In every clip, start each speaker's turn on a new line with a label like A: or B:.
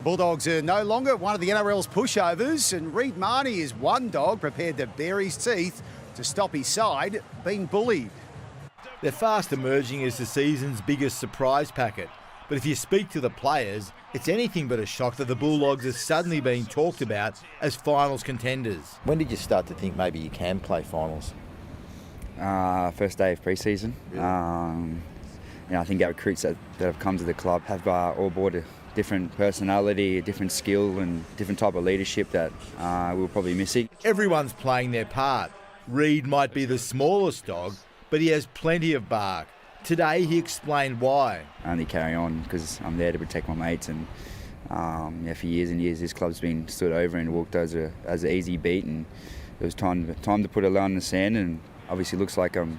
A: Bulldogs are no longer one of the NRL's pushovers, and Reid Marnie is one dog prepared to bare his teeth to stop his side being bullied.
B: They're fast emerging as the season's biggest surprise packet. But if you speak to the players, it's anything but a shock that the Bulldogs are suddenly being talked about as finals contenders.
C: When did you start to think maybe you can play finals?
D: First day of pre-season. Really? I think our recruits that have come to the club have all brought a different personality, a different skill and different type of leadership that we're probably missing.
B: Everyone's playing their part. Reid might be the smallest dog, but he has plenty of bark. Today he explained why.
D: I only carry on because I'm there to protect my mates, and for years and years this club's been stood over and walked as an easy beat, and it was time to put a line in the sand, and obviously it looks like I'm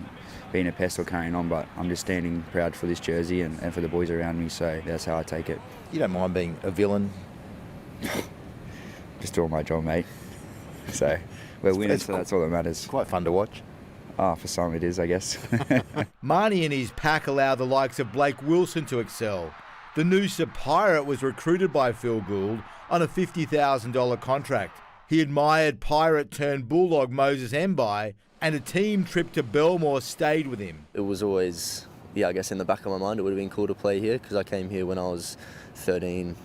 D: being a pest or carrying on, but I'm just standing proud for this jersey and for the boys around me, so that's how I take it.
C: You don't mind being a villain?
D: Just doing my job, mate. So we're winners, so that's all that matters.
C: It's quite fun to watch.
D: For some it is, I guess.
B: Marnie and his pack allow the likes of Blake Wilson to excel. The Noosa Pirate was recruited by Phil Gould on a $50,000 contract. He admired Pirate turned Bulldog Moses Mbai, and a team trip to Belmore stayed with him.
E: It was always, I guess in the back of my mind it would have been cool to play here, because I came here when I was 13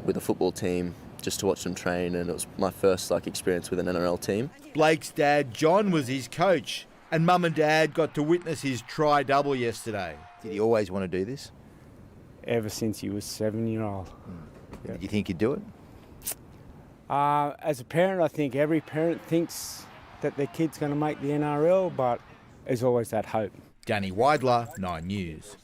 E: with a football team just to watch them train, and it was my first experience with an NRL team.
B: Blake's dad John was his coach, and Mum and Dad got to witness his try-double yesterday.
C: Did he always want to do this?
F: Ever since he was 7-year-old.
C: Yep. Did you think he'd do it?
F: As a parent, I think every parent thinks that their kid's going to make the NRL, but there's always that hope.
B: Danny Weidler, 9 News.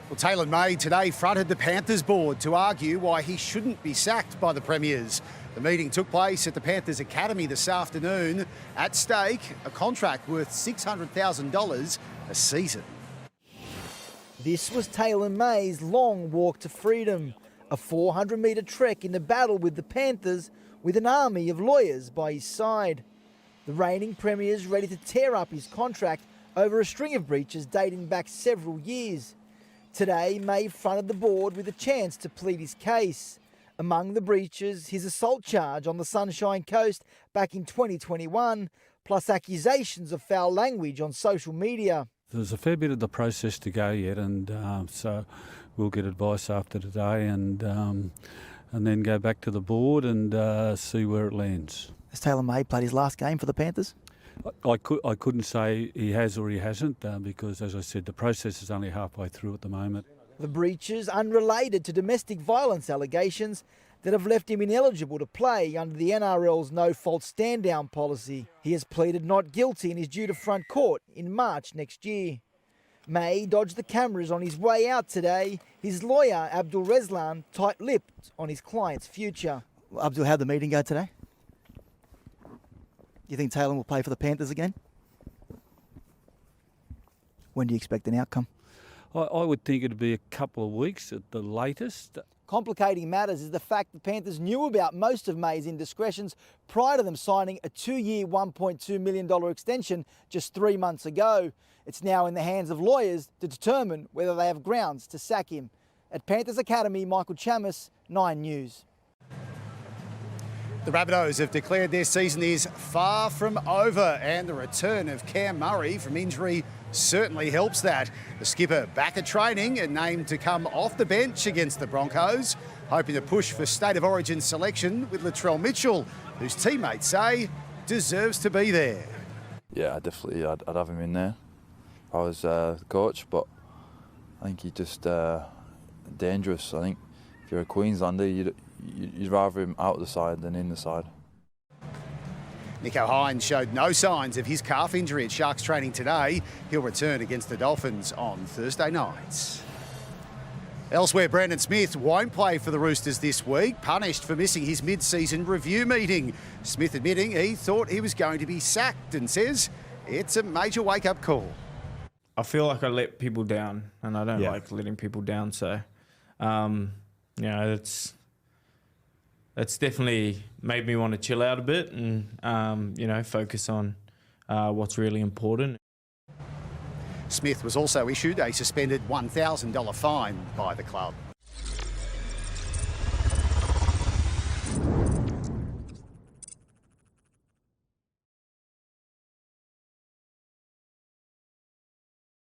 A: Well, Taylor May today fronted the Panthers board to argue why he shouldn't be sacked by the Premiers. The meeting took place at the Panthers Academy this afternoon. At stake, a contract worth $600,000 a season.
G: This was Taylor May's long walk to freedom, a 400-metre trek in the battle with the Panthers with an army of lawyers by his side. The reigning Premier's ready to tear up his contract over a string of breaches dating back several years. Today, May fronted the board with a chance to plead his case. Among the breaches, his assault charge on the Sunshine Coast back in 2021, plus accusations of foul language on social media.
H: There's a fair bit of the process to go yet, and so we'll get advice after today and then go back to the board and see where it lands.
G: Has Taylor May played his last game for the Panthers?
H: I couldn't say he has or he hasn't because, as I said, the process is only halfway through at the moment.
G: The breaches unrelated to domestic violence allegations that have left him ineligible to play under the NRL's no-fault stand-down policy. He has pleaded not guilty and is due to front court in March next year. May dodged the cameras on his way out today. His lawyer, Abdul Reslan, tight-lipped on his client's future. Well, Abdul, how'd the meeting go today? Do you think Taylor will play for the Panthers again? When do you expect an outcome?
H: I would think it'd be a couple of weeks at the latest.
G: Complicating matters is the fact the Panthers knew about most of May's indiscretions prior to them signing a 2-year, $1.2 million extension just 3 months ago. It's now in the hands of lawyers to determine whether they have grounds to sack him. At Panthers Academy, Michael Chamis, 9 News.
A: The Rabbitohs have declared their season is far from over, and the return of Cam Murray from injury certainly helps that. The skipper back at training and named to come off the bench against the Broncos, hoping to push for State of Origin selection with Latrell Mitchell, whose teammates say deserves to be there.
I: Yeah, definitely I'd have him in there. I was the coach, but I think he's just dangerous. I think if you're a Queenslander, you'd rather him out the side than in the side.
A: Nico Hines showed no signs of his calf injury at Sharks training today. He'll return against the Dolphins on Thursday night. Elsewhere, Brandon Smith won't play for the Roosters this week, punished for missing his mid-season review meeting. Smith admitting he thought he was going to be sacked and says it's a major wake-up call.
J: I feel like I let people down, and I don't like letting people down, so it's definitely made me want to chill out a bit and, focus on what's really important.
A: Smith was also issued a suspended $1,000 fine by the club.